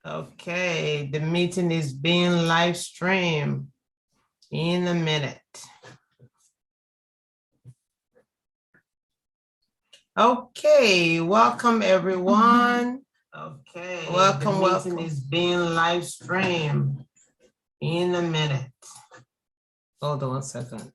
Okay, the meeting is being live streamed in a minute. Okay, welcome everyone. Okay, welcome. The meeting is being live streamed in a minute. Hold on 1 second.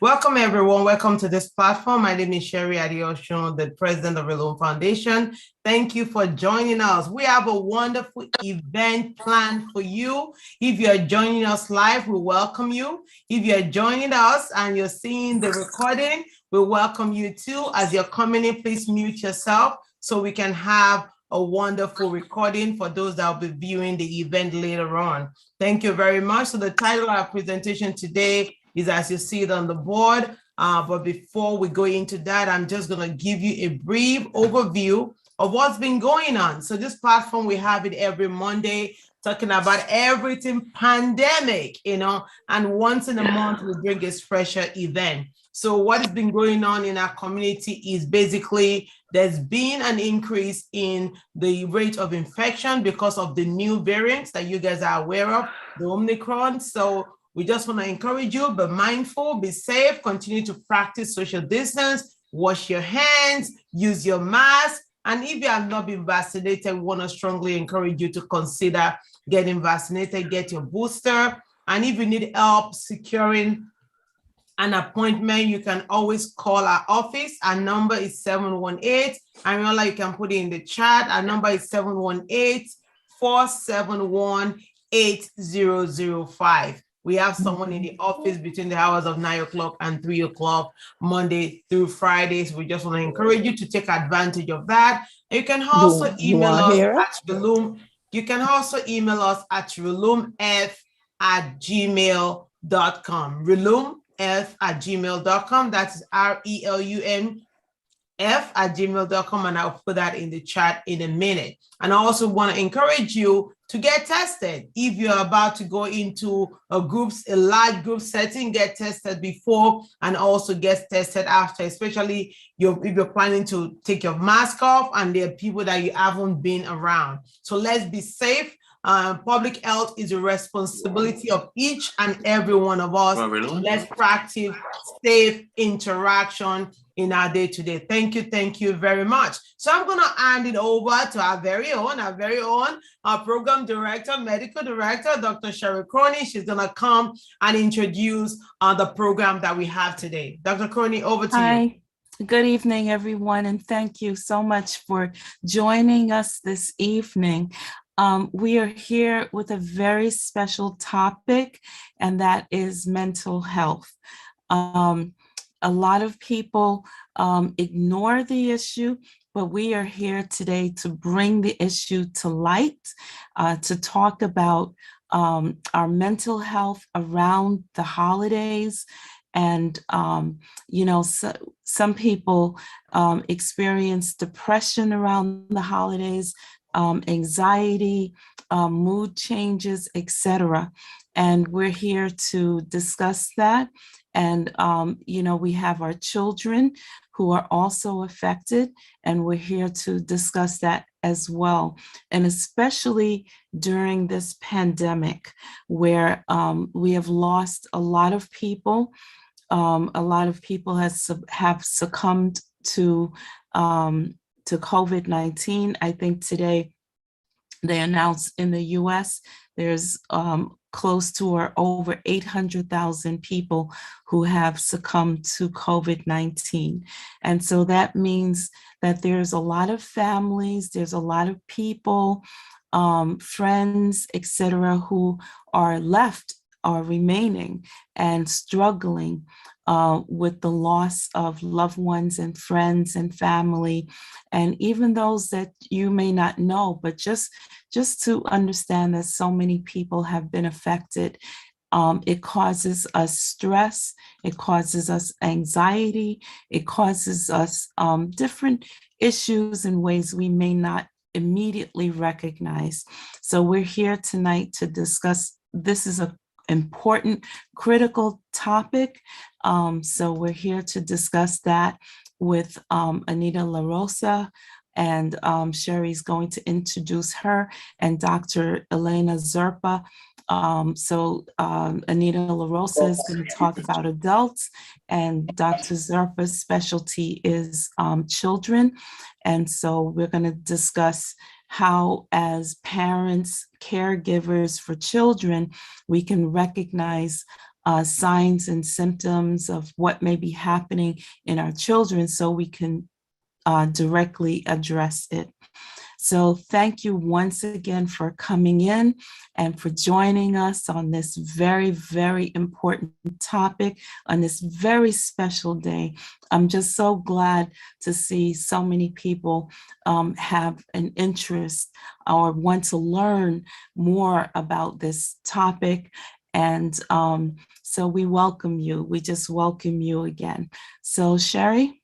Welcome everyone. Welcome to this platform. My name is Sherry Adioshun, the president of Relum Foundation. Thank you for joining us. We have a wonderful event planned for you. If you are joining us live, we welcome you. If you are joining us and you're seeing the recording, we welcome you too. As you're coming in, please mute yourself so we can have a wonderful recording for those that will be viewing the event later on. Thank you very much. So the title of our presentation today is as you see it on the board. But before we go into that, I'm just going to give you a brief overview of what's been going on. So this platform, we have it every Monday, talking about everything pandemic, and once in a month, we bring a special event. So what has been going on in our community is basically there's been an increase in the rate of infection because of the new variants that you guys are aware of, the Omicron. So we just want to encourage you, be mindful, be safe, continue to practice social distance, wash your hands, use your mask. And if you have not been vaccinated, we want to strongly encourage you to consider getting vaccinated, get your booster. And if you need help securing an appointment, you can always call our office. Our number is 718. I remember you can put it in the chat. Our number is 718-471-8005. We have someone in the office between the hours of 9 o'clock and 3 o'clock, Monday through Fridays. We just want to encourage you to take advantage of that. You can also email us at Relum. You can also email us at relumf@gmail.com. relumf@gmail.com. That's RELUMF@gmail.com, and I'll put that in the chat in a minute. And I also want to encourage you to get tested. If you're about to go into a large group setting, get tested before and also get tested after, especially if you're planning to take your mask off and there are people that you haven't been around. So let's be safe. Public health is a responsibility of each and every one of us. Let's practice safe interaction in our day-to-day. Thank you very much. So I'm going to hand it over to our very own program director, medical director, Dr. Sherry Crony. She's going to come and introduce the program that we have today. Dr. Crony, over to you. Hi. Good evening, everyone, and thank you so much for joining us this evening. We are here with a very special topic, and that is mental health. A lot of people ignore the issue, but we are here today to bring the issue to light, to talk about our mental health around the holidays. And, some people experience depression around the holidays, anxiety, mood changes, etc. And we're here to discuss that. And, we have our children who are also affected, and we're here to discuss that as well. And especially during this pandemic where we have lost a lot of people. A lot of people have succumbed to COVID-19. I think today they announced in the US, there's close to or over 800,000 people who have succumbed to COVID-19. And so that means that there's a lot of families, there's a lot of people, friends, etc., who are remaining and struggling with the loss of loved ones and friends and family, and even those that you may not know, but just to understand that so many people have been affected. It causes us stress, it causes us anxiety, it causes us different issues in ways we may not immediately recognize. So we're here tonight to discuss. This is an important, critical topic. So we're here to discuss that with Anita La Rosa and Sherry's going to introduce her and Dr. Elena Zerpa. Anita LaRosa is going to talk about adults, and Dr. Zerpa's specialty is children. And so we're going to discuss how, as parents, caregivers for children, we can recognize signs and symptoms of what may be happening in our children so we can directly address it. So thank you once again for coming in and for joining us on this very, very important topic on this very special day. I'm just so glad to see so many people have an interest or want to learn more about this topic. And so we welcome you. We just welcome you again. So Sherry?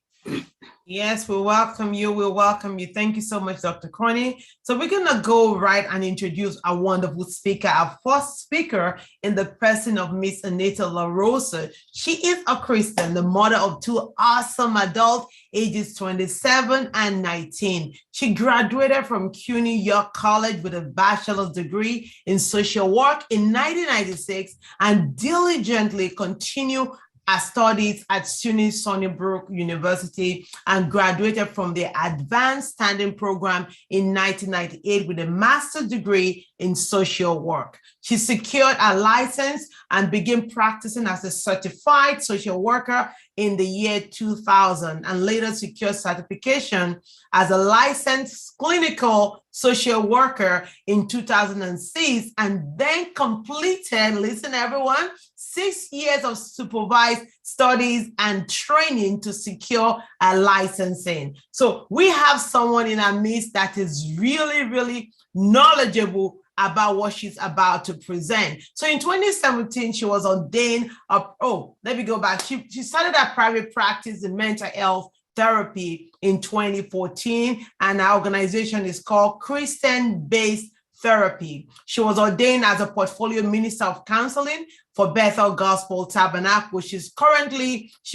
Yes, we welcome you. We welcome you. Thank you so much, Dr. Connie. So we're going to go right and introduce our wonderful speaker, our first speaker in the person of Miss Anita LaRosa. She is a Christian, the mother of two awesome adults, ages 27 and 19. She graduated from CUNY York College with a bachelor's degree in social work in 1996 and diligently continued her studies at SUNY Sunnybrook University and graduated from the Advanced Standing Program in 1998 with a master's degree in social work. She secured a license and began practicing as a certified social worker in the year 2000 and later secured certification as a licensed clinical social worker in 2006 and then completed, listen everyone, 6 years of supervised studies and training to secure a licensing. So we have someone in our midst that is really, really knowledgeable about what she's about to present. So in 2017, she was ordained, let me go back. She started a private practice in mental health therapy in 2014, and our organization is called Christian-Based Therapy. She was ordained as a portfolio minister of counseling for Bethel Gospel Tabernacle. She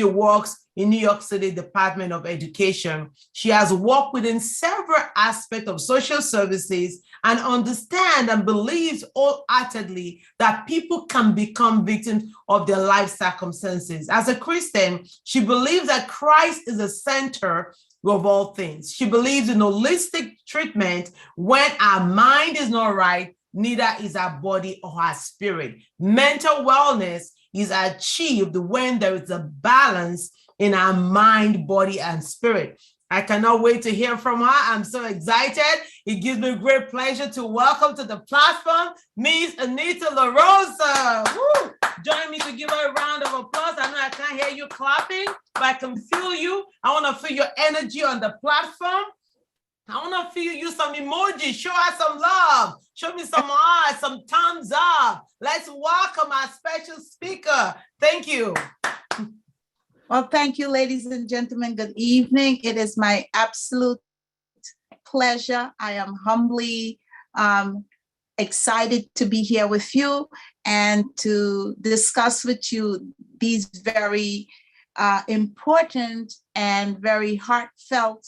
works in New York City Department of Education. She has worked within several aspects of social services and understands and believes wholeheartedly that people can become victims of their life circumstances. As a Christian, she believes that Christ is the center of all things. She believes in holistic treatment. When our mind is not right, neither is our body or our spirit. Mental wellness is achieved when there is a balance in our mind, body, and spirit. I cannot wait to hear from her. I'm so excited. It gives me great pleasure to welcome to the platform, Miss Anita LaRosa. Woo! Join me to give her a round of applause. I know I can't hear you clapping, but I can feel you. I want to feel your energy on the platform. I want to feel you some emojis. Show us some love. Show me some eyes, some thumbs up. Let's welcome our special speaker. Thank you. Well, thank you, ladies and gentlemen. Good evening. It is my absolute pleasure. I am humbly excited to be here with you and to discuss with you these very important and very heartfelt.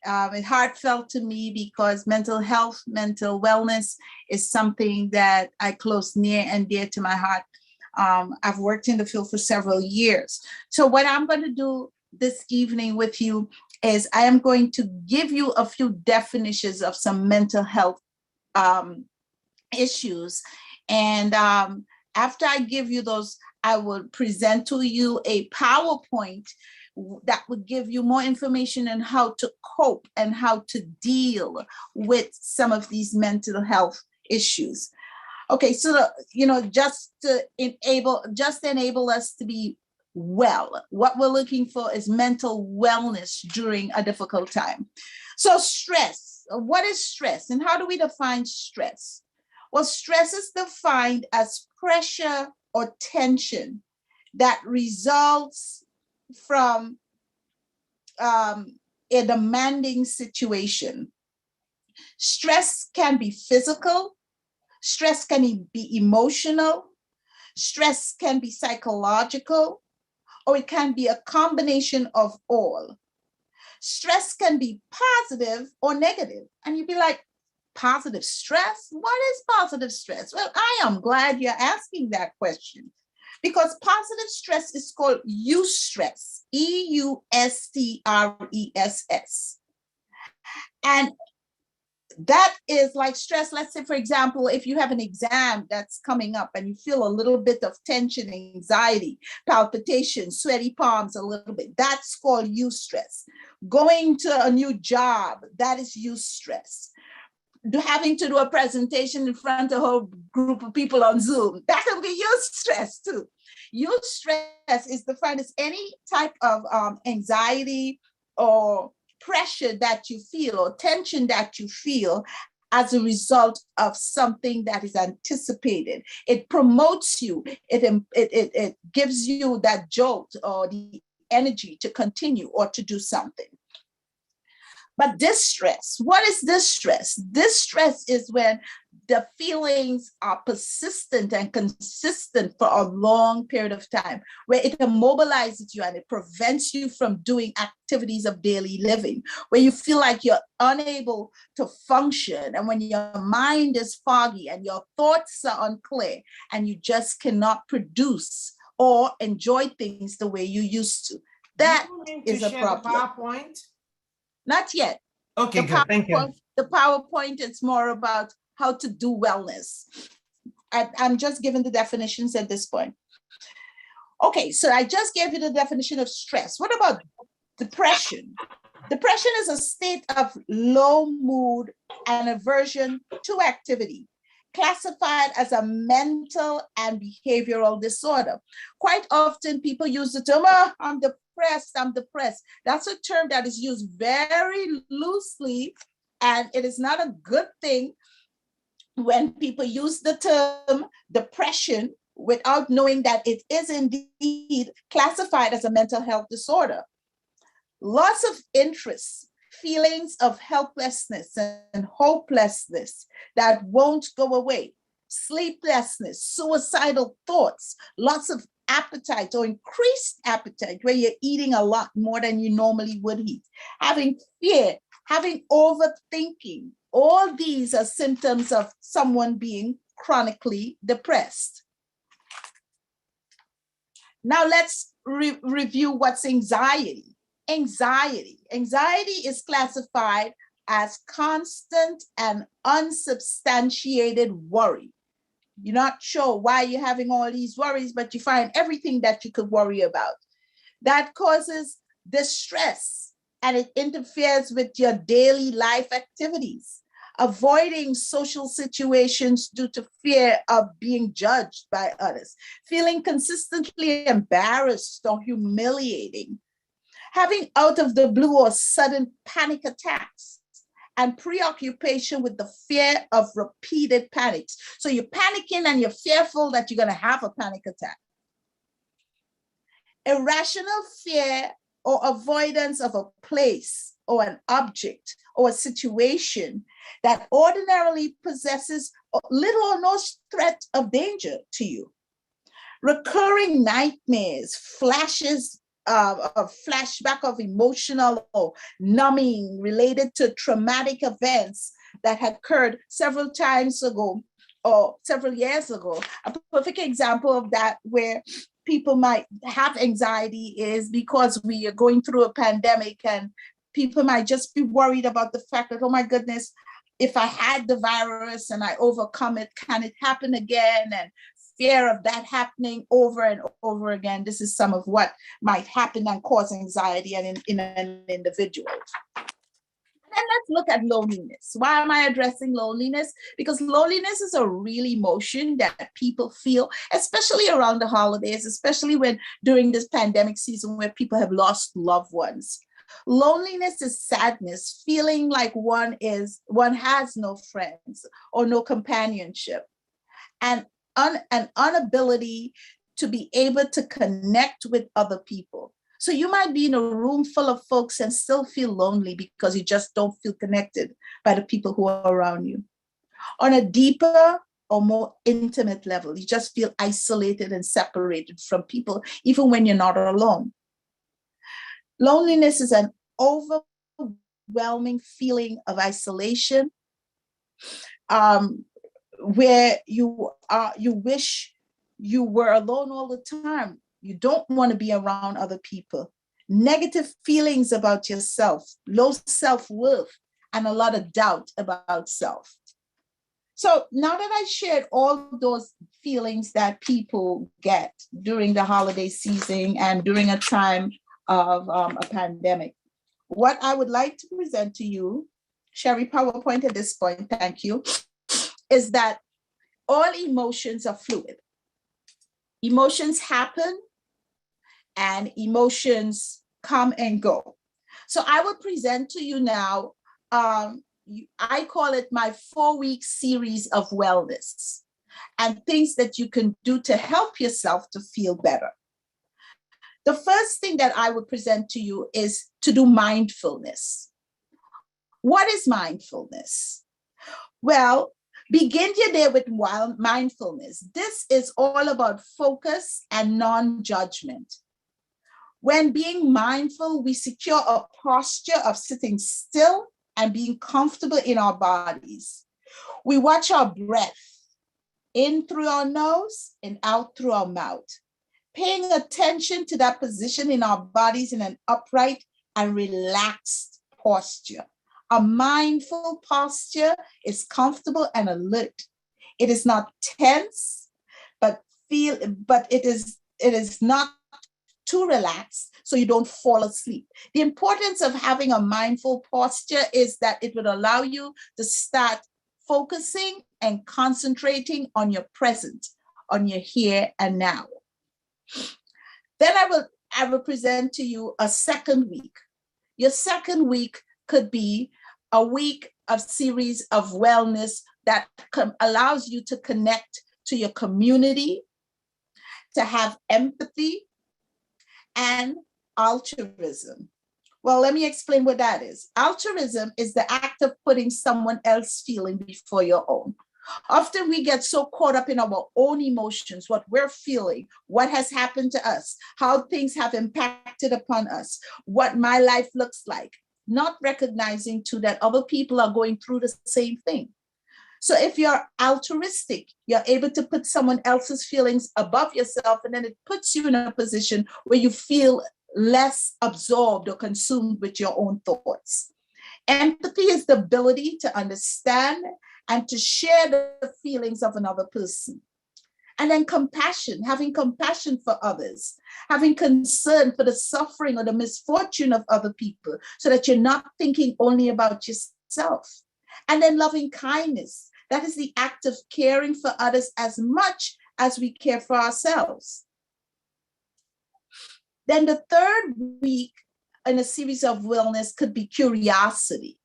Heartfelt to me because mental health, mental wellness is something that I close near and dear to my heart. I've worked in the field for several years. So what I'm going to do this evening with you is I am going to give you a few definitions of some mental health issues. And after I give you those, I will present to you a PowerPoint that would give you more information on how to cope and how to deal with some of these mental health issues. Okay, so just to enable us to be well. What we're looking for is mental wellness during a difficult time. So stress. What is stress, and how do we define stress? Well, stress is defined as pressure or tension that results from a demanding situation. Stress can be physical. Stress can be emotional, stress can be psychological, or it can be a combination of all. Stress can be positive or negative. And you'd be like, positive stress? What is positive stress? Well, I am glad you're asking that question, because positive stress is called eustress, EUSTRESS. And that is like stress. Let's say, for example, if you have an exam that's coming up and you feel a little bit of tension, anxiety, palpitation, sweaty palms a little bit, that's called eustress. Going to a new job, that is eustress. Having to do a presentation in front of a whole group of people on Zoom, that can be eustress too. Eustress is defined as any type of anxiety or pressure that you feel or tension that you feel as a result of something that is anticipated. It promotes you, it gives you that jolt or the energy to continue or to do something. But distress, what is distress? Distress is when the feelings are persistent and consistent for a long period of time, where it immobilizes you and it prevents you from doing activities of daily living, where you feel like you're unable to function, and when your mind is foggy and your thoughts are unclear and you just cannot produce or enjoy things the way you used to. That is a problem. PowerPoint? Not yet. Okay, good. Thank you. The PowerPoint is more about how to do wellness. I'm just giving the definitions at this point. Okay, so I just gave you the definition of stress. What about depression? Depression is a state of low mood and aversion to activity, classified as a mental and behavioral disorder. Quite often people use the term, oh, I'm depressed. That's a term that is used very loosely, and it is not a good thing when people use the term depression without knowing that it is indeed classified as a mental health disorder. Loss of interest, feelings of helplessness and hopelessness that won't go away, sleeplessness, suicidal thoughts, lots of appetite or increased appetite where you're eating a lot more than you normally would eat, having fear, having overthinking. All these are symptoms of someone being chronically depressed. Now let's review what's anxiety. Anxiety is classified as constant and unsubstantiated worry. You're not sure why you're having all these worries, but you find everything that you could worry about. That causes distress, and it interferes with your daily life activities. Avoiding social situations due to fear of being judged by others. Feeling consistently embarrassed or humiliating. Having out of the blue or sudden panic attacks, and preoccupation with the fear of repeated panics. So you're panicking and you're fearful that you're going to have a panic attack. Irrational fear or avoidance of a place or an object or a situation that ordinarily possesses little or no threat of danger to you. Recurring nightmares, flashes, a flashback of emotional or numbing related to traumatic events that had occurred several times ago or several years ago. A perfect example of that where people might have anxiety is because we are going through a pandemic, and people might just be worried about the fact that, oh my goodness, if I had the virus and I overcome it, can it happen again? And fear of that happening over and over again. This is some of what might happen and cause anxiety in an individual. And let's look at loneliness. Why am I addressing loneliness? Because loneliness is a real emotion that people feel, especially around the holidays, especially when during this pandemic season where people have lost loved ones. Loneliness is sadness, feeling like one has no friends or no companionship, and an inability to be able to connect with other people. So you might be in a room full of folks and still feel lonely because you just don't feel connected by the people who are around you. On a deeper or more intimate level, you just feel isolated and separated from people, even when you're not alone. Loneliness is an overwhelming feeling of isolation, where you wish you were alone all the time. You don't want to be around other people. Negative feelings about yourself, low self-worth, and a lot of doubt about self. So now that I shared all those feelings that people get during the holiday season and during a time of a pandemic, what I would like to present to you, Sherry, PowerPoint at this point, thank you, is that all emotions are fluid. Emotions happen and emotions come and go. So I will present to you now, I call it my 4-week series of wellness and things that you can do to help yourself to feel better. The first thing that I would present to you is to do mindfulness. What is mindfulness? Well, begin your day with mindfulness. This is all about focus and non-judgment. When being mindful, we secure a posture of sitting still and being comfortable in our bodies. We watch our breath in through our nose and out through our mouth, paying attention to that position in our bodies in an upright and relaxed posture. A mindful posture is comfortable and alert. It is not tense, but it is not too relaxed so you don't fall asleep. The importance of having a mindful posture is that it would allow you to start focusing and concentrating on your present, on your here and now. Then I will present to you a second week. Your second week could be a week of series of wellness that allows you to connect to your community, to have empathy, and altruism. Well, let me explain what that is. Altruism is the act of putting someone else's feeling before your own. Often we get so caught up in our own emotions, what we're feeling, what has happened to us, how things have impacted upon us, what my life looks like, not recognizing too that other people are going through the same thing. So if you're altruistic, you're able to put someone else's feelings above yourself, and then it puts you in a position where you feel less absorbed or consumed with your own thoughts. Empathy is the ability to understand and to share the feelings of another person. And then compassion, having compassion for others, having concern for the suffering or the misfortune of other people so that you're not thinking only about yourself. And then loving kindness, that is the act of caring for others as much as we care for ourselves. Then the third week in a series of wellness could be curiosity.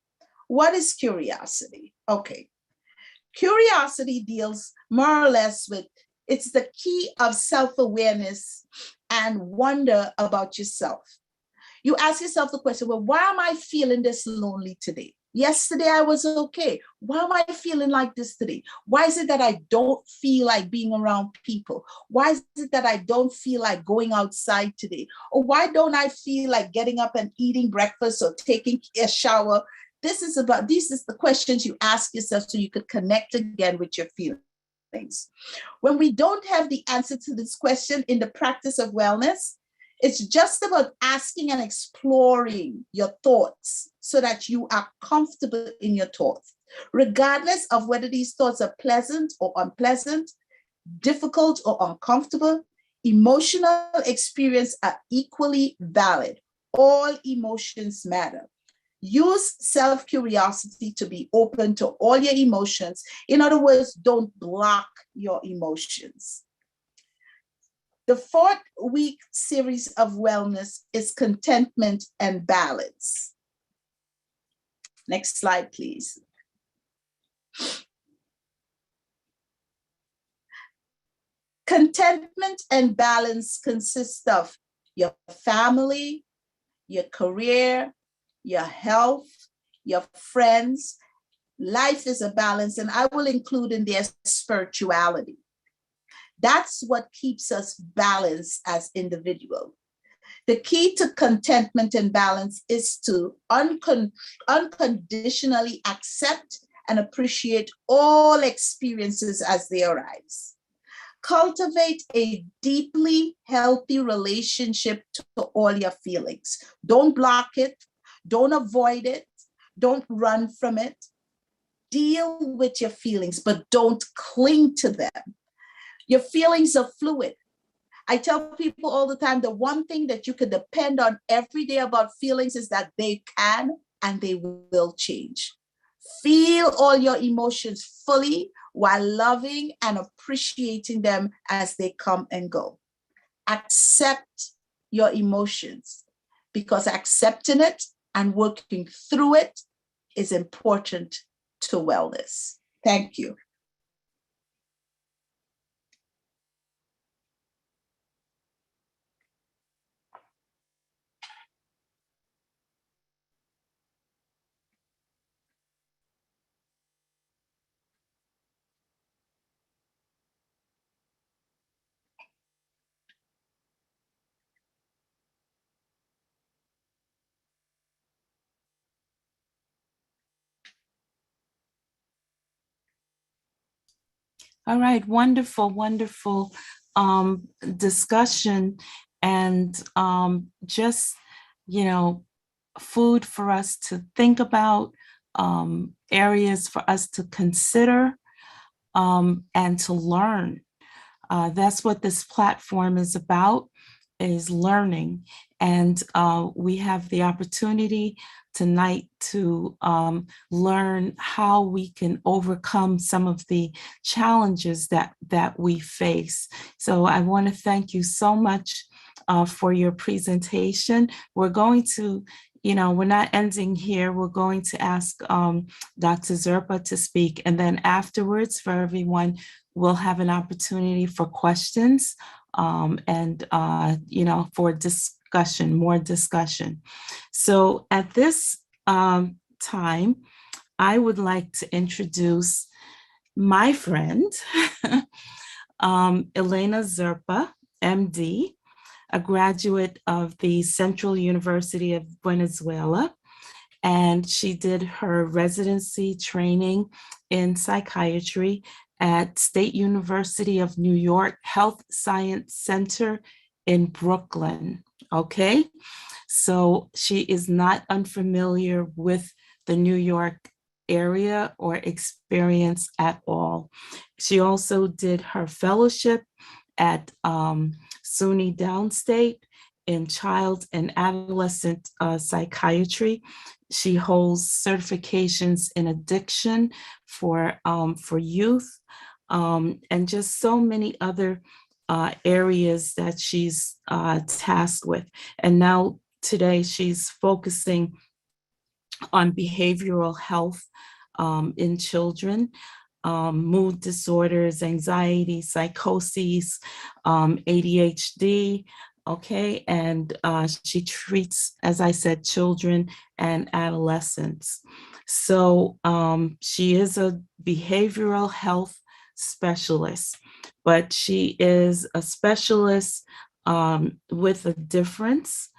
What is curiosity? Okay. Curiosity deals more or less with, it's the key of self-awareness and wonder about yourself. You ask yourself the question, well, why am I feeling this lonely today? Yesterday I was okay. Why am I feeling like this today? Why is it that I don't feel like being around people? Why is it that I don't feel like going outside today? Or why don't I feel like getting up and eating breakfast or taking a shower? These is the questions you ask yourself so you could connect again with your feelings. When we don't have the answer to this question in the practice of wellness, it's just about asking and exploring your thoughts so that you are comfortable in your thoughts, regardless of whether these thoughts are pleasant or unpleasant, difficult or uncomfortable. Emotional experiences are equally valid. All emotions matter. Use self-curiosity to be open to all your emotions. In other words, don't block your emotions. The 4th-week series of wellness is contentment and balance. Next slide, please. Contentment and balance consist of your family, your career, your health, your friends. Life is a balance, and I will include in there spirituality. That's what keeps us balanced as individuals. The key to contentment and balance is to unconditionally accept and appreciate all experiences as they arise. Cultivate a deeply healthy relationship to all your feelings. Don't block it. Don't avoid it. Don't run from it. Deal with your feelings, but don't cling to them. Your feelings are fluid. I tell people all the time, the one thing that you can depend on every day about feelings is that they can and they will change. Feel all your emotions fully while loving and appreciating them as they come and go. Accept your emotions, because accepting it and working through it is important to wellness. Thank you. All right, wonderful, wonderful discussion, and just, food for us to think about, areas for us to consider, and to learn. That's what this platform is about, is learning. And we have the opportunity tonight to learn how we can overcome some of the challenges that we face. So I want to thank you so much for your presentation. We're going to, we're not ending here. We're going to ask Dr. Zerpa to speak. And then afterwards, for everyone, we'll have an opportunity for questions and, for discussion, more discussion. So at this time, I would like to introduce my friend, Elena Zerpa, MD, a graduate of the Central University of Venezuela. And she did her residency training in psychiatry at State University of New York Health Science Center in Brooklyn. Okay, so she is not unfamiliar with the New York area or experience at all. She also did her fellowship at SUNY Downstate in child and adolescent psychiatry. She holds certifications in addiction for youth, and just so many other areas that she's tasked with. And now today she's focusing on behavioral health in children, mood disorders, anxiety, psychoses, ADHD, okay? And she treats, as I said, children and adolescents. So she is a behavioral health specialist, but she is a specialist with a difference.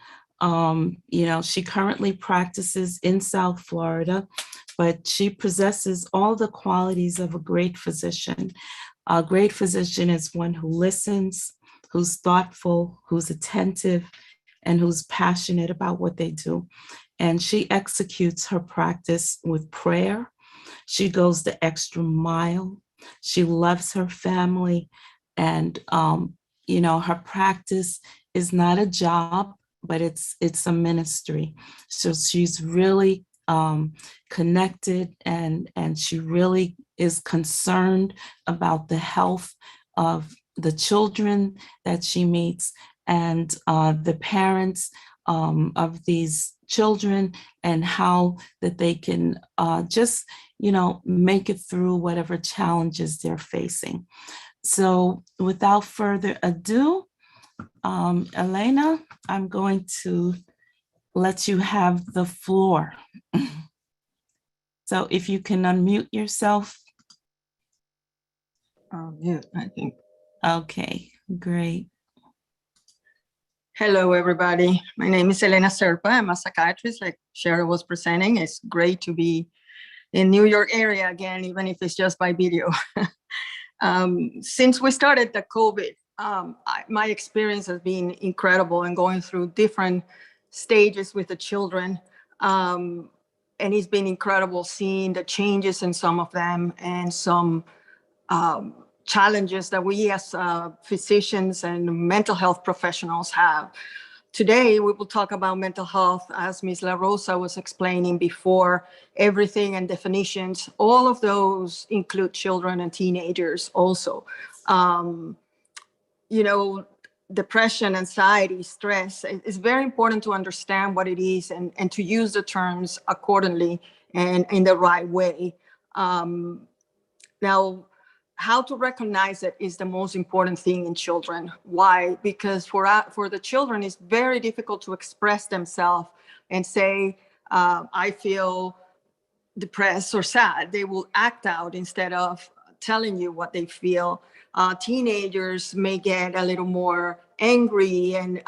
She currently practices in South Florida, but she possesses all the qualities of a great physician. A great physician is one who listens, who's thoughtful, who's attentive, and who's passionate about what they do. And she executes her practice with prayer. She goes the extra mile. She loves her family. And, her practice is not a job, but it's a ministry. So she's really connected, and she really is concerned about the health of the children that she meets and the parents of these children, and how that they can just, make it through whatever challenges they're facing. So without further ado, Elena, I'm going to let you have the floor. So if you can unmute yourself. Yeah, I think. Okay, great. Hello, everybody. My name is Elena Serpa. I'm a psychiatrist, like Cheryl was presenting. It's great to be in New York area again, even if it's just by video. Since we started the COVID, my experience has been incredible and going through different stages with the children. And it's been incredible seeing the changes in some of them and some challenges that we as physicians and mental health professionals have. Today, we will talk about mental health, as Ms. La Rosa was explaining before, everything and definitions. All of those include children and teenagers also. You know, depression, anxiety, stress, it's very important to understand what it is and to use the terms accordingly and in the right way. Now, how to recognize it is the most important thing in children. Why? Because for the children, it's very difficult to express themselves and say, I feel depressed or sad. They will act out instead of telling you what they feel. Teenagers may get a little more angry and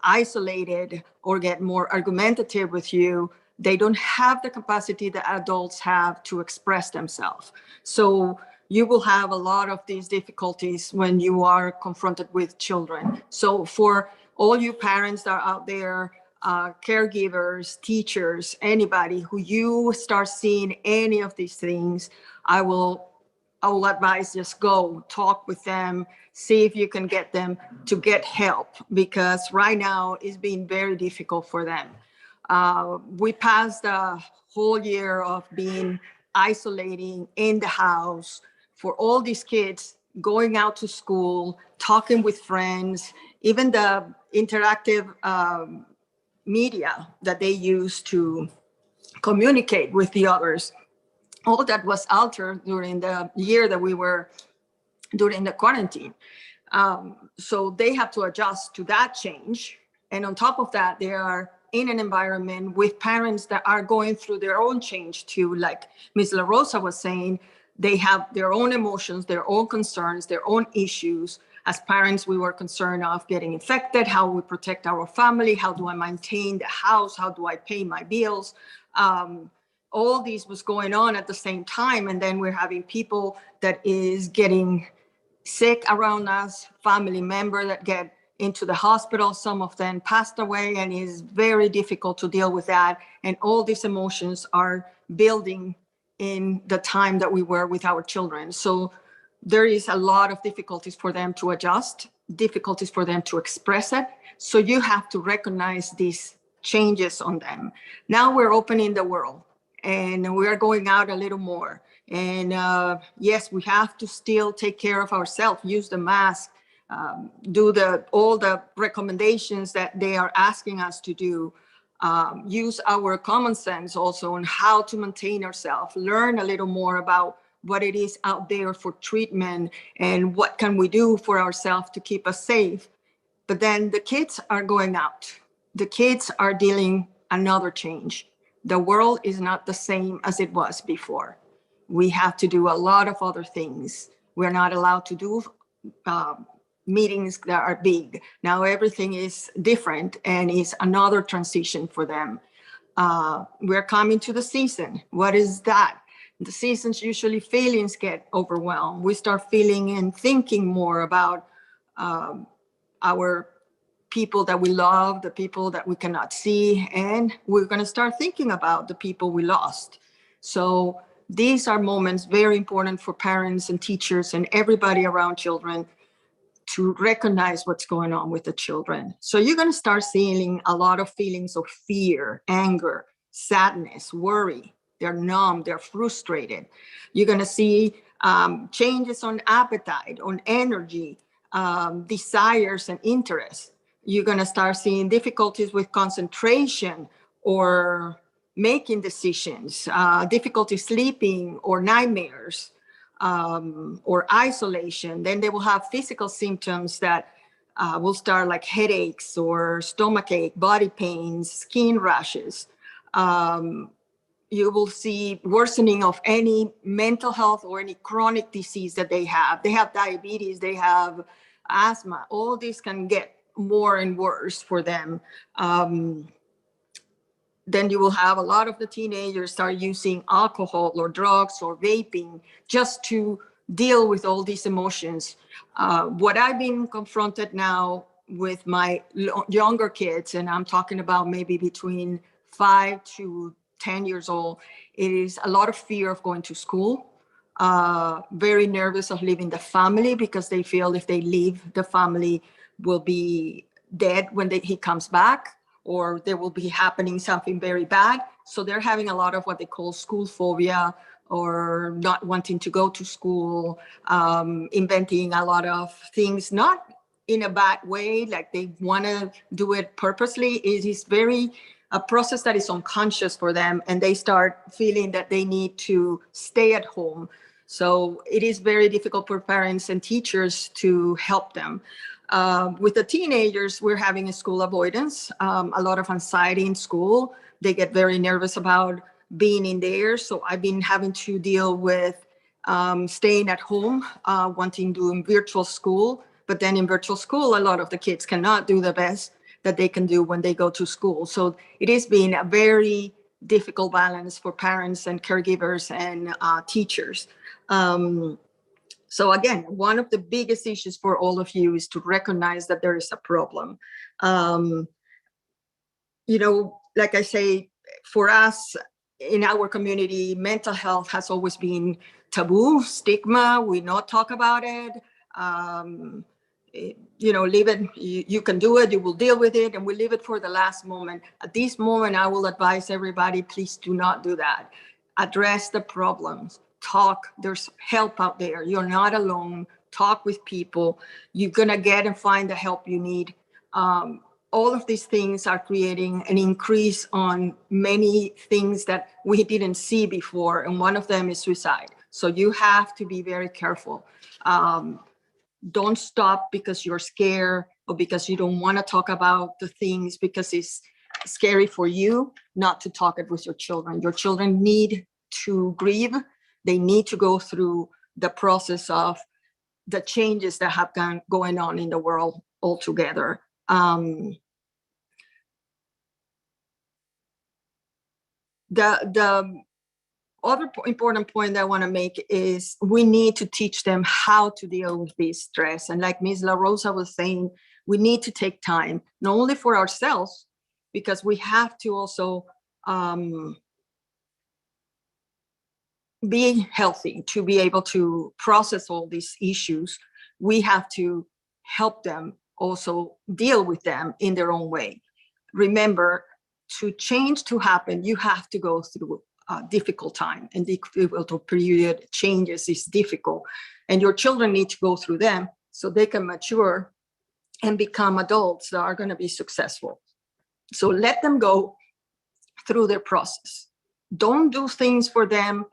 isolated or get more argumentative with you. They don't have the capacity that adults have to express themselves. So you will have a lot of these difficulties when you are confronted with children. So for all you parents that are out there, caregivers, teachers, anybody who you start seeing any of these things, I will advise just go talk with them, see if you can get them to get help, because right now it's been very difficult for them. We passed a whole year of being isolating in the house for all these kids, going out to school, talking with friends, even the interactive media that they use to communicate with the others. All that was altered during the year that we were during the quarantine. So they have to adjust to that change. And on top of that, they are in an environment with parents that are going through their own change too. Like Ms. La Rosa was saying, they have their own emotions, their own concerns, their own issues. As parents, we were concerned of getting infected, how we protect our family, how do I maintain the house, how do I pay my bills? All these was going on at the same time. And then we're having people that is getting sick around us, family member that get into the hospital. Some of them passed away, and it's very difficult to deal with that. And all these emotions are building in the time that we were with our children. So there is a lot of difficulties for them to adjust, difficulties for them to express it. So you have to recognize these changes on them. Now we're opening the world and we are going out a little more. And yes, we have to still take care of ourselves, use the mask, do all the recommendations that they are asking us to do. Use our common sense also on how to maintain ourselves, learn a little more about what it is out there for treatment and what can we do for ourselves to keep us safe. But then the kids are going out. The kids are dealing another change. The world is not the same as it was before. We have to do a lot of other things. We're not allowed to do meetings that are big. Now everything is different and it's another transition for them. We're coming to the season. What is that? The seasons usually feelings get overwhelmed. We start feeling and thinking more about our people that we love, the people that we cannot see, and we're going to start thinking about the people we lost. So these are moments very important for parents and teachers and everybody around children to recognize what's going on with the children. So you're going to start seeing a lot of feelings of fear, anger, sadness, worry. They're numb, they're frustrated. You're going to see changes on appetite, on energy, desires and interests. You're going to start seeing difficulties with concentration or making decisions, difficulty sleeping or nightmares, or isolation. Then they will have physical symptoms that will start like headaches or stomachache, body pains, skin rashes. You will see worsening of any mental health or any chronic disease that they have. They have diabetes, they have asthma. All these can get more and worse for them. Then you will have a lot of the teenagers start using alcohol or drugs or vaping just to deal with all these emotions. What I've been confronted now with my younger kids, and I'm talking about maybe between 5 to 10 years old, it is a lot of fear of going to school, very nervous of leaving the family because they feel if they leave, the family will be dead when he comes back, or there will be happening something very bad. So they're having a lot of what they call school phobia, or not wanting to go to school, inventing a lot of things, not in a bad way, like they want to do it purposely. It is a process that is unconscious for them, and they start feeling that they need to stay at home. So it is very difficult for parents and teachers to help them. With the teenagers, we're having a school avoidance, a lot of anxiety in school. They get very nervous about being in there. So I've been having to deal with staying at home, wanting to do virtual school. But then in virtual school, a lot of the kids cannot do the best that they can do when they go to school. So it has been a very difficult balance for parents and caregivers and teachers. So again, one of the biggest issues for all of you is to recognize that there is a problem. Like I say, for us in our community, mental health has always been taboo, stigma. We not talk about it. Leave it. You can do it. You will deal with it, and we leave it for the last moment. At this moment, I will advise everybody: please do not do that. Address the problems. Talk. There's help out there. You're not alone. Talk with people. You're gonna get and find the help you need. All of these things are creating an increase on many things that we didn't see before, and one of them is suicide. So you have to be very careful. Don't stop because you're scared or because you don't want to talk about the things because it's scary for you not to talk it with your children. Your children need to grieve. They need to go through the process of the changes that have been going on in the world altogether. The other important point that I want to make is we need to teach them how to deal with this stress. And like Ms. La Rosa was saying, we need to take time, not only for ourselves, because we have to also be healthy to be able to process all these issues. We have to help them also deal with them in their own way. Remember, to change to happen, you have to go through a difficult time, and difficult period changes is difficult, and your children need to go through them so they can mature and become adults that are going to be successful. So let them go through their process. Don't do things for them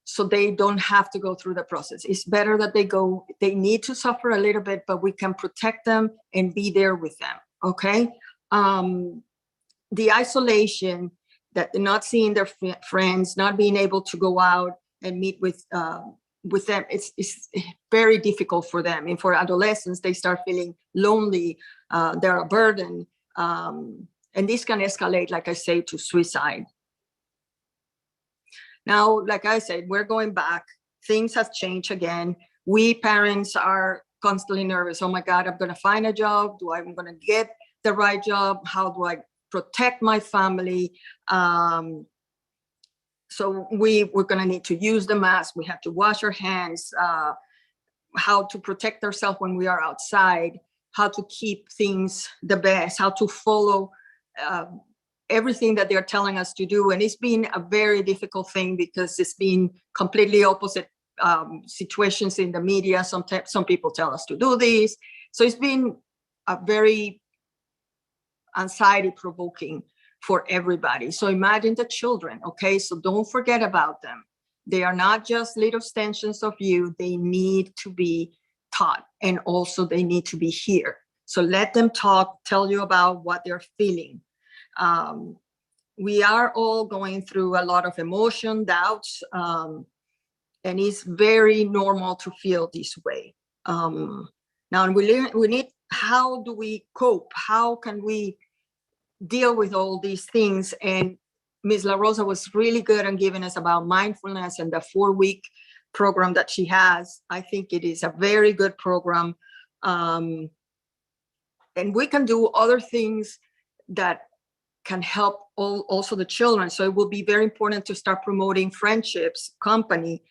so they don't have to go through the process. It's better that they need to suffer a little bit, but we can protect them and be there with them, okay? The isolation, that they're not seeing their friends, not being able to go out and meet with them, it's very difficult for them. And for adolescents, they start feeling lonely, they're a burden, and this can escalate, like I say, to suicide. Now, like I said, we're going back. Things have changed again. We parents are constantly nervous. Oh my God, I'm going to find a job. I'm going to get the right job? How do I protect my family? So we're going to need to use the mask. We have to wash our hands, how to protect ourselves when we are outside, how to keep things the best, how to follow everything that they're telling us to do. And it's been a very difficult thing because it's been completely opposite situations in the media. Sometimes some people tell us to do this. So it's been a very anxiety provoking for everybody. So imagine the children, okay? So don't forget about them. They are not just little extensions of you. They need to be taught, and also they need to be here. So let them talk, tell you about what they're feeling. We are all going through a lot of emotion, doubts, and it's very normal to feel this way. Now we need how do we cope? How can we deal with all these things? And Ms. La Rosa was really good on giving us about mindfulness and the 4-week program that she has. I think it is a very good program. And we can do other things that can help also the children. So it will be very important to start promoting friendships, company,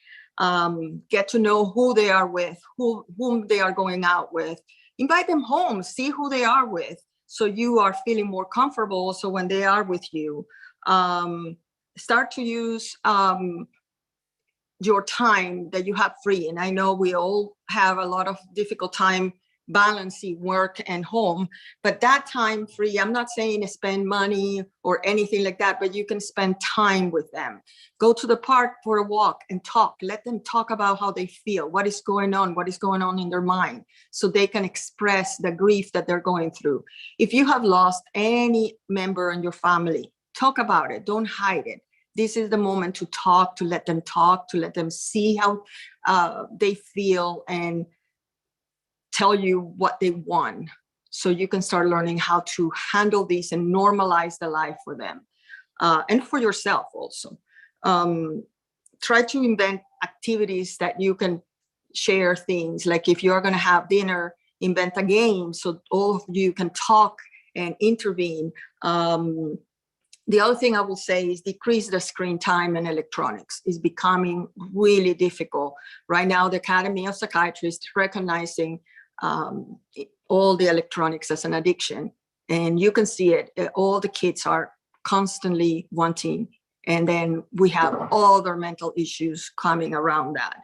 get to know who they are with, whom they are going out with, invite them home, see who they are with. So you are feeling more comfortable also when they are with you. Start to use your time that you have free. And I know we all have a lot of difficult time balancing work and home, but that time free, I'm not saying spend money or anything like that, but you can spend time with them. Go to the park for a walk and talk. Let them talk about how they feel, what is going on in their mind, so they can express the grief that they're going through. If you have lost any member in your family, talk about it, don't hide it. This is the moment to talk, to let them see how they feel and tell you what they want, so you can start learning how to handle these and normalize the life for them and for yourself also. Try to invent activities that you can share things, like if you're going to have dinner, invent a game so all of you can talk and intervene. The other thing I will say is decrease the screen time and electronics. Is becoming really difficult. Right now, the Academy of Psychiatrists is recognizing all the electronics as an addiction. And you can see it, all the kids are constantly wanting. And then we have other mental issues coming around that.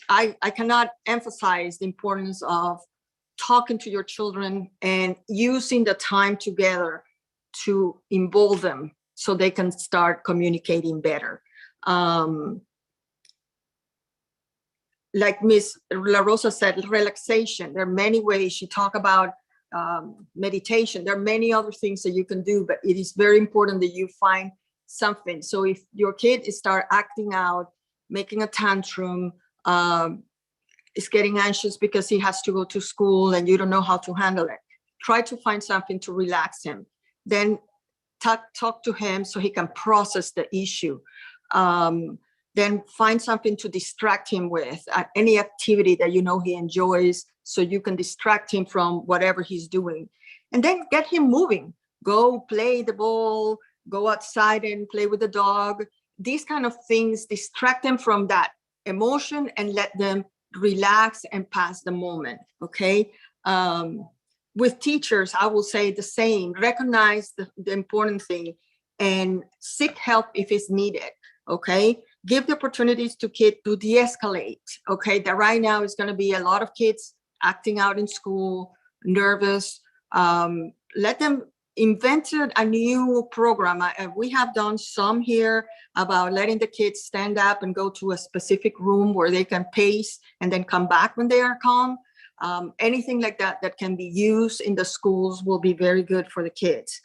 I cannot emphasize the importance of talking to your children and using the time together to involve them so they can start communicating better. Like Ms. La Rosa said, relaxation. There are many ways. She talked about meditation. There are many other things that you can do, but it is very important that you find something. So if your kid is start acting out, making a tantrum, is getting anxious because he has to go to school and you don't know how to handle it, try to find something to relax him. Then talk to him so he can process the issue. Then find something to distract him with, any activity that you know he enjoys, so you can distract him from whatever he's doing. And then get him moving. Go play the ball, go outside and play with the dog. These kind of things distract them from that emotion and let them relax and pass the moment, okay? With teachers, I will say the same. Recognize the important thing and seek help if it's needed, okay? Give the opportunities to kids to de-escalate, okay? That right now is going to be a lot of kids acting out in school, nervous. Let them invent a new program. We have done some here about letting the kids stand up and go to a specific room where they can pace and then come back when they are calm. Anything like that that can be used in the schools will be very good for the kids.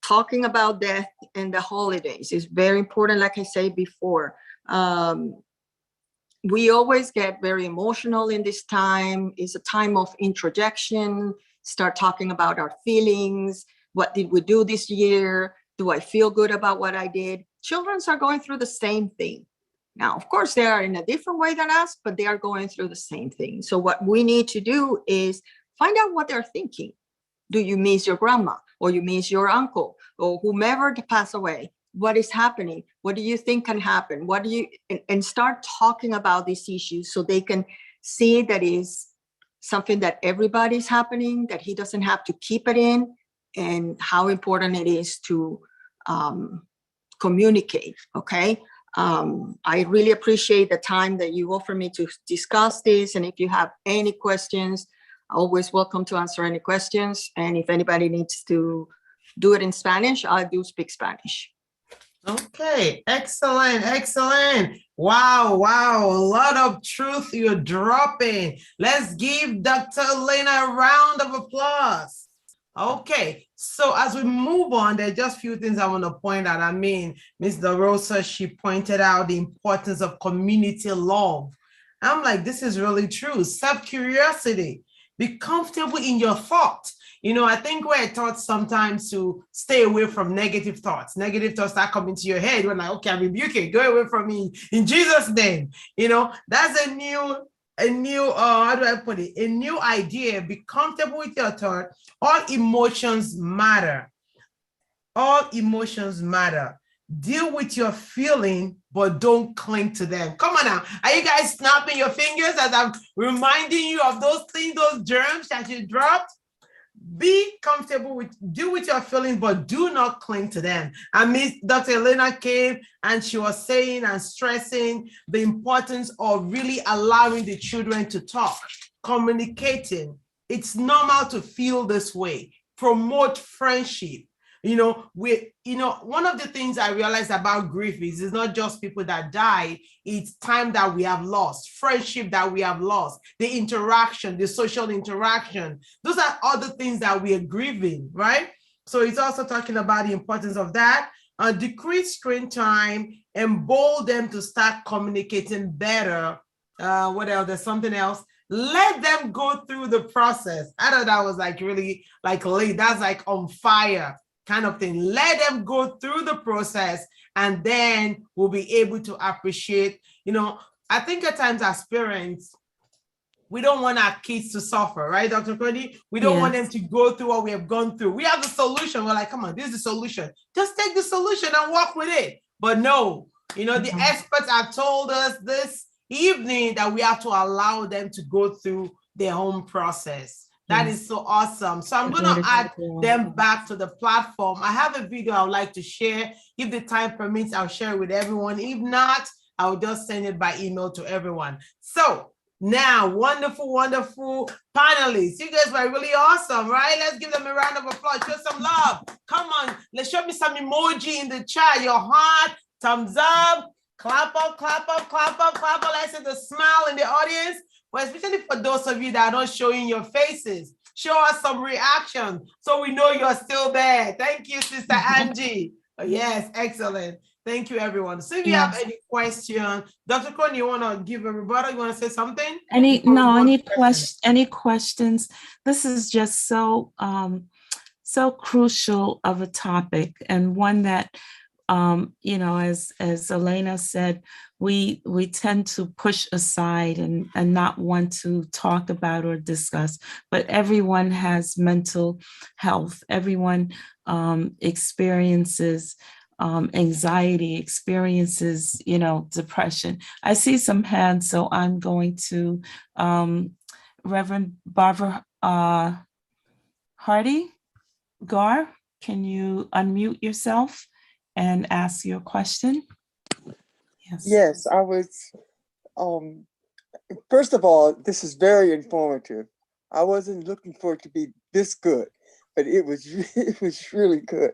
Talking about death and the holidays is very important. Like I said before, we always get very emotional in this time. It's a time of introjection. Start talking about our feelings. What did we do this year? Do I feel good about what I did? Children are going through the same thing. Now, of course, they are in a different way than us, but they are going through the same thing. So what we need to do is find out what they're thinking. Do you miss your grandma, or you miss your uncle, or whomever passed away? What is happening? What do you think can happen? And start talking about these issues so they can see that is something that everybody's happening, that he doesn't have to keep it in, and how important it is to communicate, okay? I really appreciate the time that you offer me to discuss this. And if you have any questions, always welcome to answer any questions. And if anybody needs to do it in Spanish, I do speak Spanish. Okay, excellent, excellent. Wow, a lot of truth you're dropping. Let's give Dr. Elena a round of applause. Okay, so as we move on, there are just a few things I want to point out. I mean, Ms. La Rosa, she pointed out the importance of community love. I'm like, this is really true. Self-curiosity. Be comfortable in your thoughts. I think we're taught sometimes to stay away from negative thoughts. Negative thoughts start coming to your head. We're like, okay, I rebuke it. Go away from me in Jesus' name. That's a new, how do I put it? A new idea. Be comfortable with your thought. All emotions matter. All emotions matter. Deal with your feeling, but don't cling to them. Come on now. Are you guys snapping your fingers as I'm reminding you of those things, those germs that you dropped? Be comfortable with, deal with your feelings, but do not cling to them. And Miss Dr. Elena came and she was saying and stressing the importance of really allowing the children to talk, communicating. It's normal to feel this way. Promote friendship. One of the things I realized about grief is it's not just people that died, it's time that we have lost, friendship that we have lost, the interaction, the social interaction. Those are other things that we are grieving, right? So it's also talking about the importance of that. Decrease screen time, embolden them to start communicating better. What else? There's something else. Let them go through the process. I thought that was like really like late. That's like on fire kind of thing. Let them go through the process and then we'll be able to appreciate, I think at times as parents, we don't want our kids to suffer, right, Dr. Cody? We don't want them to go through what we have gone through. We have the solution. We're like, come on, this is the solution. Just take the solution and walk with it. But no, the experts have told us this evening that we have to allow them to go through their own process. That is so awesome. So I'm going to add them back to the platform. I have a video I would like to share. If the time permits, I'll share it with everyone. If not, I'll just send it by email to everyone. So now, wonderful, wonderful panelists. You guys were really awesome, right? Let's give them a round of applause. Show some love. Come on. Let's show me some emoji in the chat. Your heart, thumbs up, clap up, clap up, clap up, clap up. Let's see the smile in the audience. Well, especially for those of you that are not showing your faces, show us some reaction so we know you're still there. Thank you, Sister Angie. Oh, yes, excellent. Thank you, everyone. So if you have any question, Dr. Kwon, you want to give a rebuttal? You want to say something? Any questions? This is just so crucial of a topic, and one that as Elena said, we tend to push aside and not want to talk about or discuss, but everyone has mental health. Everyone experiences anxiety, experiences, depression. I see some hands, so I'm going to Reverend Barbara Hardy. Gar, can you unmute yourself and ask your question? Yes, I was, first of all, this is very informative. I wasn't looking for it to be this good, but it was really good.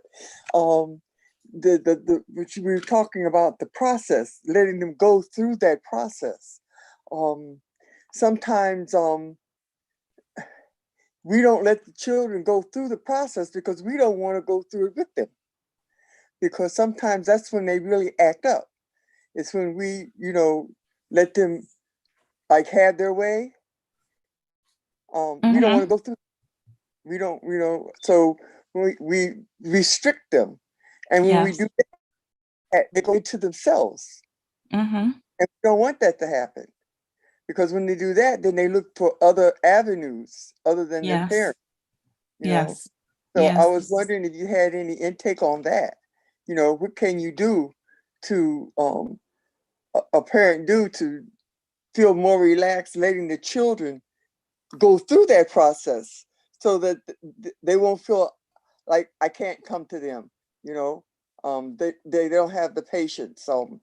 Which we were talking about the process, letting them go through that process. Sometimes we don't let the children go through the process because we don't want to go through it with them. Because sometimes that's when they really act up. It's when we, let them like have their way. We don't want to go through. We don't, so we restrict them. And when we do that, they go into themselves. And we don't want that to happen. Because when they do that, then they look for other avenues other than their parents. So I was wondering if you had any intake on that. What can you do to a parent do to feel more relaxed, letting the children go through that process so that they won't feel like I can't come to them, they don't have the patience. So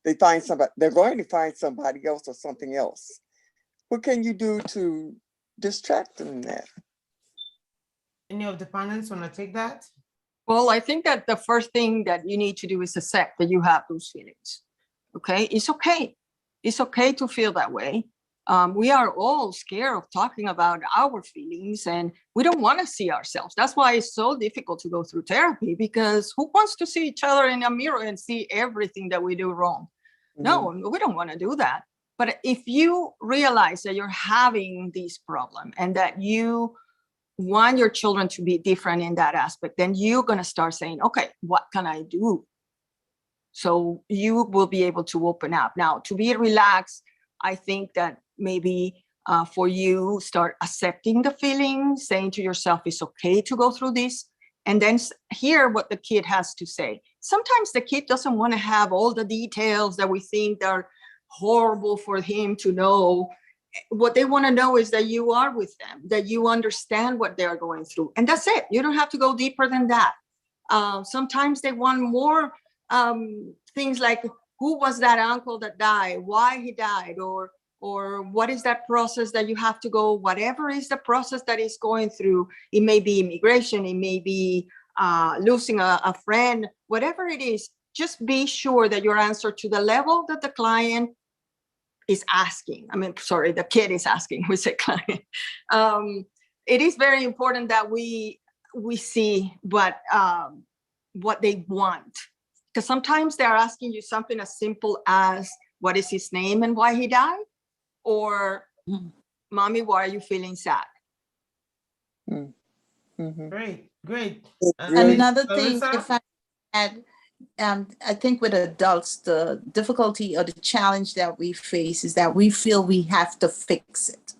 they find somebody, they're going to find somebody else or something else. What can you do to distract them from that? Any of the panelists want to take that? Well, I think that the first thing that you need to do is accept that you have those feelings. Okay, it's okay. It's okay to feel that way. We are all scared of talking about our feelings, and we don't want to see ourselves. That's why it's so difficult to go through therapy, because who wants to see each other in a mirror and see everything that we do wrong? No, we don't want to do that. But if you realize that you're having this problem and that you want your children to be different in that aspect, then you're going to start saying, okay, what can I do? So you will be able to open up. Now, to be relaxed, I think that maybe for you, start accepting the feeling, saying to yourself, it's okay to go through this, and then hear what the kid has to say. Sometimes the kid doesn't want to have all the details that we think are horrible for him to know. What they want to know is that you are with them, that you understand what they're going through. And that's it. You don't have to go deeper than that. Sometimes they want more things like, who was that uncle that died? Why he died? Or what is that process that you have to go? Whatever is the process that is going through, it may be immigration, it may be losing a friend, whatever it is, just be sure that your answer to the level that the client is asking. I mean, sorry, the kid is asking, we say client. It is very important that we see what they want. Because sometimes they're asking you something as simple as, what is his name and why he died? Or, mommy, why are you feeling sad? Mm-hmm. Great. Another thing, Larissa? if I add, I think with adults, the difficulty or the challenge that we face is that we feel we have to fix it.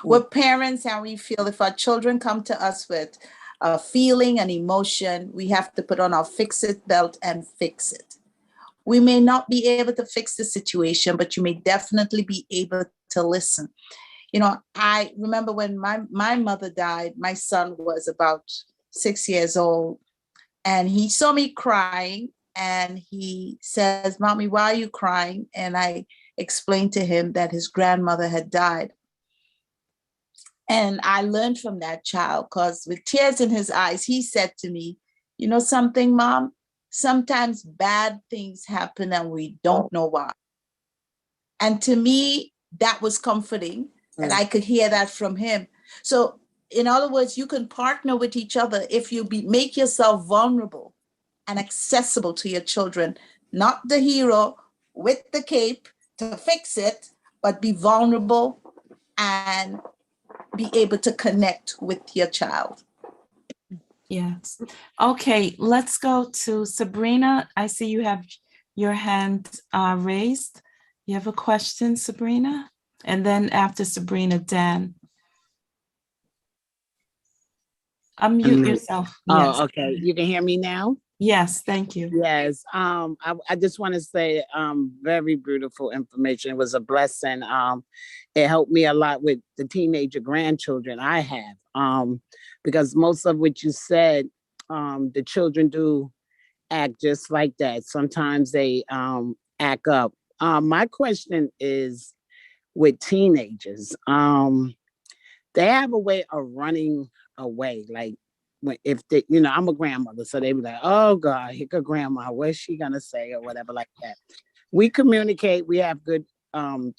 We're parents and we feel if our children come to us with a feeling, an emotion, we have to put on our fix-it belt and fix it. We may not be able to fix the situation, but you may definitely be able to listen. You know, I remember when my mother died, my son was about 6 years old, and he saw me crying and he says, "Mommy, why are you crying?" And I explained to him that his grandmother had died. And I learned from that child, because with tears in his eyes, he said to me, "You know something, Mom? Sometimes bad things happen and we don't know why." And to me, that was comforting that I could hear that from him. So in other words, you can partner with each other if you make yourself vulnerable and accessible to your children, not the hero with the cape to fix it, but be vulnerable and be able to connect with your child. Yes. Okay, let's go to Sabrina. I see you have your hand raised. You have a question, Sabrina? And then after Sabrina, Dan. Unmute yourself. Yes. Oh, okay. You can hear me now? Yes, thank you. Yes. I just want to say very beautiful information. It was a blessing. It helped me a lot with the teenager grandchildren I have. Because most of what you said, the children do act just like that. Sometimes they act up. My question is with teenagers. They have a way of running away. Like if they, I'm a grandmother, so they be like, "Oh God, here go grandma. What's she gonna say?" or whatever like that. We communicate. We have good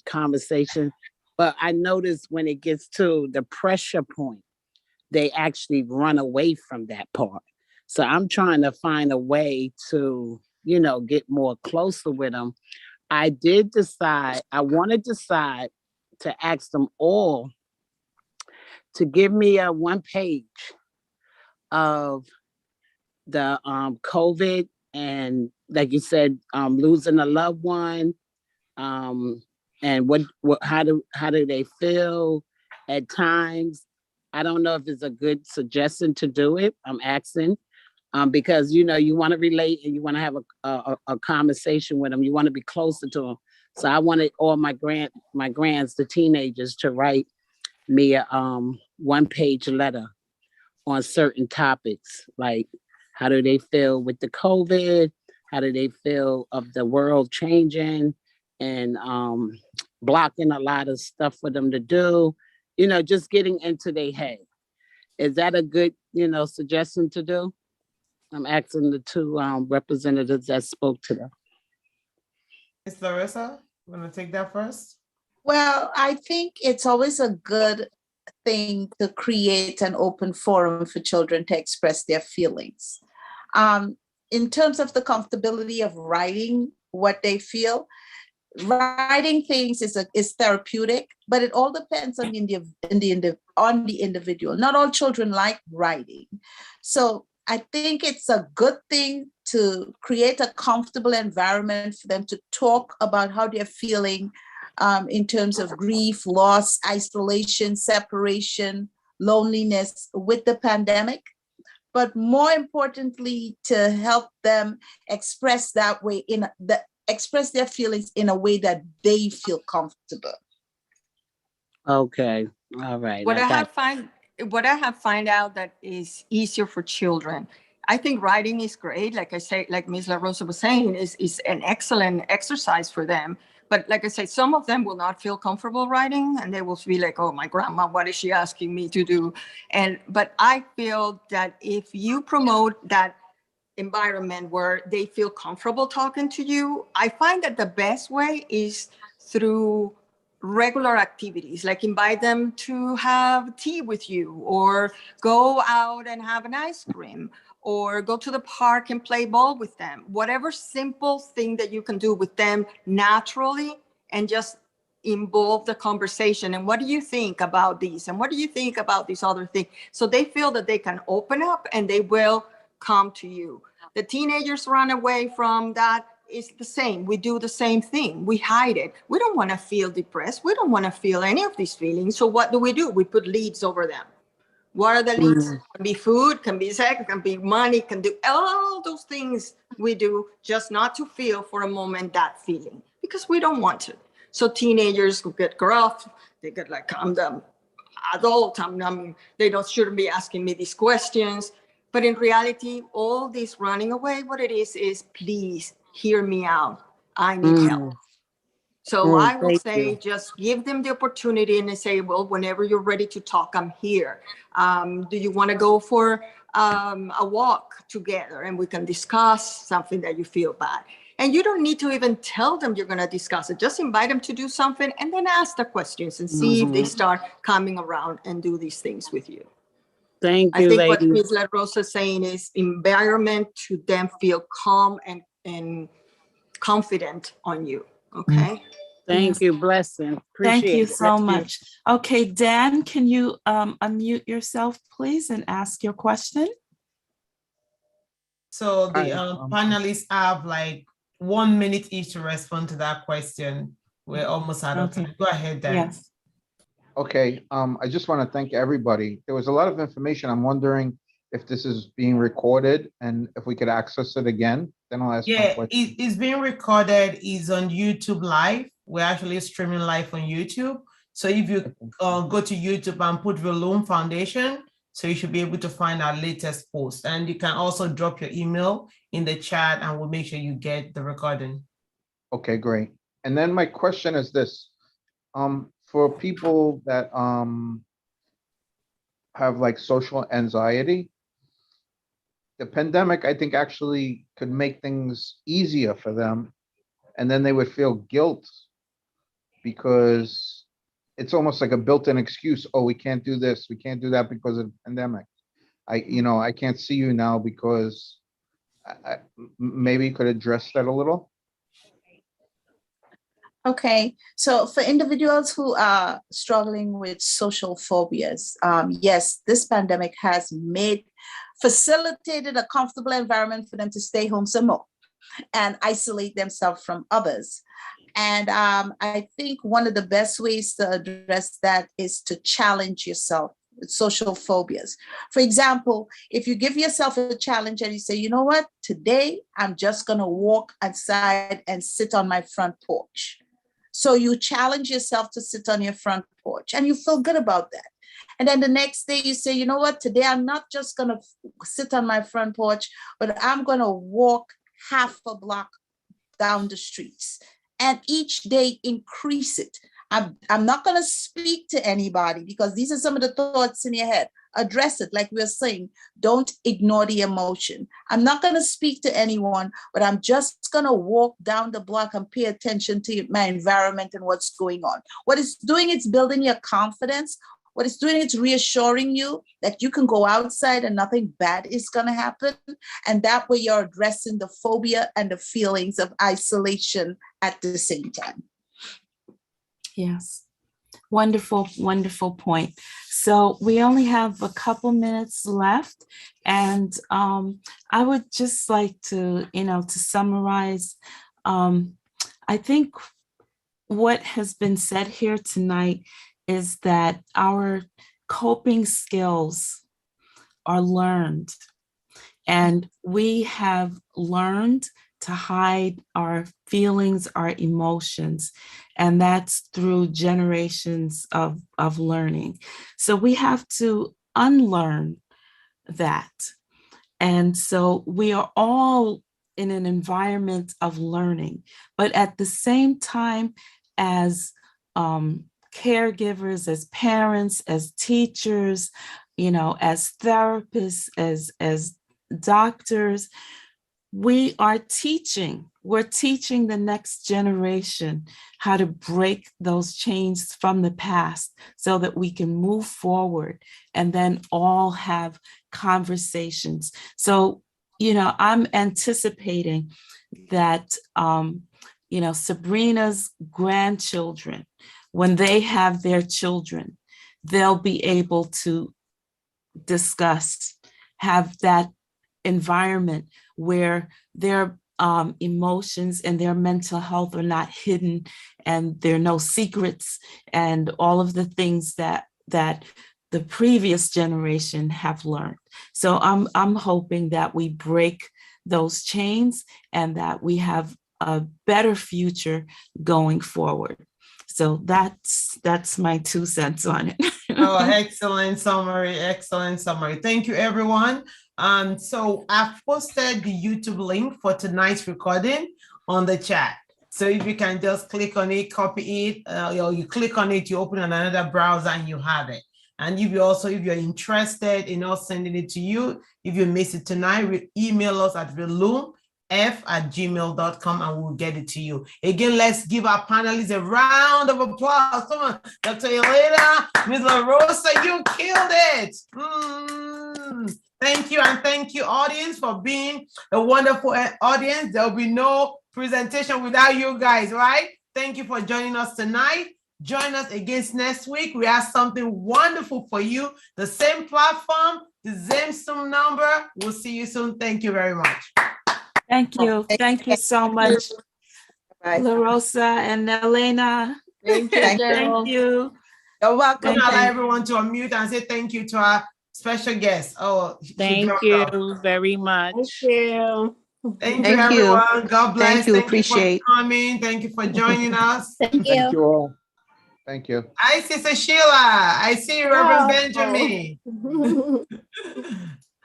conversation, but I notice when it gets to the pressure point, they actually run away from that part. So I'm trying to find a way to, get more closer with them. I want to decide to ask them all to give me a 1 page of the COVID and, like you said, losing a loved one, and how do they feel at times. I don't know if it's a good suggestion to do it. I'm asking because you want to relate and you want to have a conversation with them. You want to be closer to them. So I wanted all my grands, the teenagers, to write me a 1 page letter on certain topics, like how do they feel with the COVID? How do they feel of the world changing and blocking a lot of stuff for them to do? Just getting into their head. Is that a good, suggestion to do? I'm asking the two representatives that spoke to them. Ms. Larissa, you want to take that first? Well, I think it's always a good thing to create an open forum for children to express their feelings. In terms of the comfortability of writing what they feel, writing things is therapeutic, but it all depends on the individual. Not all children like writing. So I think it's a good thing to create a comfortable environment for them to talk about how they're feeling in terms of grief, loss, isolation, separation, loneliness with the pandemic. But more importantly, to help them express express their feelings in a way that they feel comfortable. Okay. All right. What I have find out that is easier for children. I think writing is great. Like I say, like Ms. La Rosa was saying, is an excellent exercise for them. But like I say, some of them will not feel comfortable writing, and they will feel like, oh, my grandma, what is she asking me to do? But I feel that if you promote that environment where they feel comfortable talking to you, I find that the best way is through regular activities, like invite them to have tea with you, or go out and have an ice cream, or go to the park and play ball with them. Whatever simple thing that you can do with them naturally, and just involve the conversation. And what do you think about these? And what do you think about this other thing? So they feel that they can open up and they will come to you. The teenagers run away from that. Is the same. We do the same thing. We hide it. We don't want to feel depressed. We don't want to feel any of these feelings. So what do? We put leads over them. What are the leads? Can be food, can be sex, can be money, can do all those things we do just not to feel for a moment that feeling, because we don't want to. So teenagers who get gruff, they get like, I'm the adult, they shouldn't be asking me these questions. But in reality, all this running away, what it is please hear me out. I need help. So I will say, just give them the opportunity, and they say, well, whenever you're ready to talk, I'm here. Do you want to go for a walk together and we can discuss something that you feel bad? And you don't need to even tell them you're going to discuss it. Just invite them to do something and then ask the questions and see if they start coming around and do these things with you. Thank you, I think ladies. what Ms. La Rosa is saying is environment to them feel calm and confident on you. Okay. Thank you. Blessing. Appreciate Thank you it. so much. Okay, Dan, can you unmute yourself, please, and ask your question? So the panelists have like 1 minute each to respond to that question. We're almost out of time. Go ahead, Dan. Yes. Okay, I just want to thank everybody. There was a lot of information. I'm wondering if this is being recorded and if we could access it again. Then I'll ask my question. It's being recorded. It's on YouTube Live. We're actually streaming live on YouTube. So if you go to YouTube and put Relum Foundation, so you should be able to find our latest post. And you can also drop your email in the chat and we'll make sure you get the recording. Okay, great. And then my question is this. For people that have like social anxiety, the pandemic, I think, actually could make things easier for them. And then they would feel guilt because it's almost like a built-in excuse. Oh, we can't do this, we can't do that because of the pandemic. I can't see you now because maybe you could address that a little. Okay, so for individuals who are struggling with social phobias, yes, this pandemic has facilitated a comfortable environment for them to stay home some more and isolate themselves from others. And I think one of the best ways to address that is to challenge yourself with social phobias. For example, if you give yourself a challenge and you say, you know what, today I'm just going to walk outside and sit on my front porch. So you challenge yourself to sit on your front porch and you feel good about that. And then the next day you say, you know what, today I'm not just going to sit on my front porch, but I'm going to walk half a block down the streets. And each day increase it. I'm not going to speak to anybody because these are some of the thoughts in your head. Address it, like we were saying. Don't ignore the emotion. I'm not going to speak to anyone, but I'm just going to walk down the block and pay attention to my environment and what's going on. What it's doing, it's building your confidence. What it's doing, it's reassuring you that you can go outside and nothing bad is going to happen. And that way you're addressing the phobia and the feelings of isolation at the same time. Yes. Wonderful, wonderful point. So we only have a couple minutes left, and I would just like to, to summarize. I think what has been said here tonight is that our coping skills are learned, and we have learned to hide our feelings, our emotions, and that's through generations of learning. So we have to unlearn that. And so we are all in an environment of learning, but at the same time, as caregivers, as parents, as teachers, as therapists, as doctors, we're teaching the next generation how to break those chains from the past so that we can move forward and then all have conversations. So, I'm anticipating that, Sabrina's grandchildren, when they have their children, they'll be able to discuss, have that environment where their emotions and their mental health are not hidden, and there are no secrets, and all of the things that the previous generation have learned. So I'm hoping that we break those chains and that we have a better future going forward. So that's my 2 cents on it. Oh, excellent summary. Excellent summary. Thank you, everyone. So I've posted the YouTube link for tonight's recording on the chat. So if you can just click on it, copy it, or you click on it, you open another browser and you have it. And if you're interested in us sending it to you, if you miss it tonight, email us at relumf@gmail.com and we'll get it to you. Again, let's give our panelists a round of applause. Come on, Dr. Elena, Ms. La Rosa, you killed it. Thank you, and thank you, audience, for being a wonderful audience. There'll be no presentation without you guys, right? Thank you for joining us tonight. Join us again next week. We have something wonderful for you. The same platform, the same Zoom number. We'll see you soon. Thank you very much. Thank you. Thank you so much, La Rosa and Elena. Thank you. Thank you. You're welcome. I'm gonna allow everyone to unmute and say thank you to our special guest. Thank you very much. Thank you. Thank you, everyone. God bless. Thank you for coming. Thank you for joining us. Thank you. Thank you all. Thank you. Hi, Sister Sheila. I see you, Reverend Benjamin.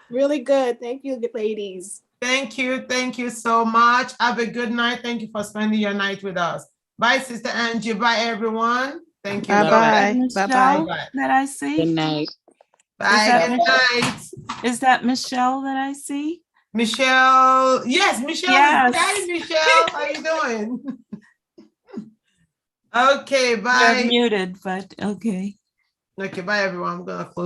Really good. Thank you, ladies. Thank you. Thank you so much. Have a good night. Thank you for spending your night with us. Bye, Sister Angie. Bye, everyone. Thank you. Bye-bye. Michelle that I see? Good night. Bye. Good night. Is that Michelle that I see? Michelle. Yes, Michelle. Yes. Hi, Michelle. How you doing? Okay, bye. You're muted, but okay. Okay, bye, everyone. I'm going to close.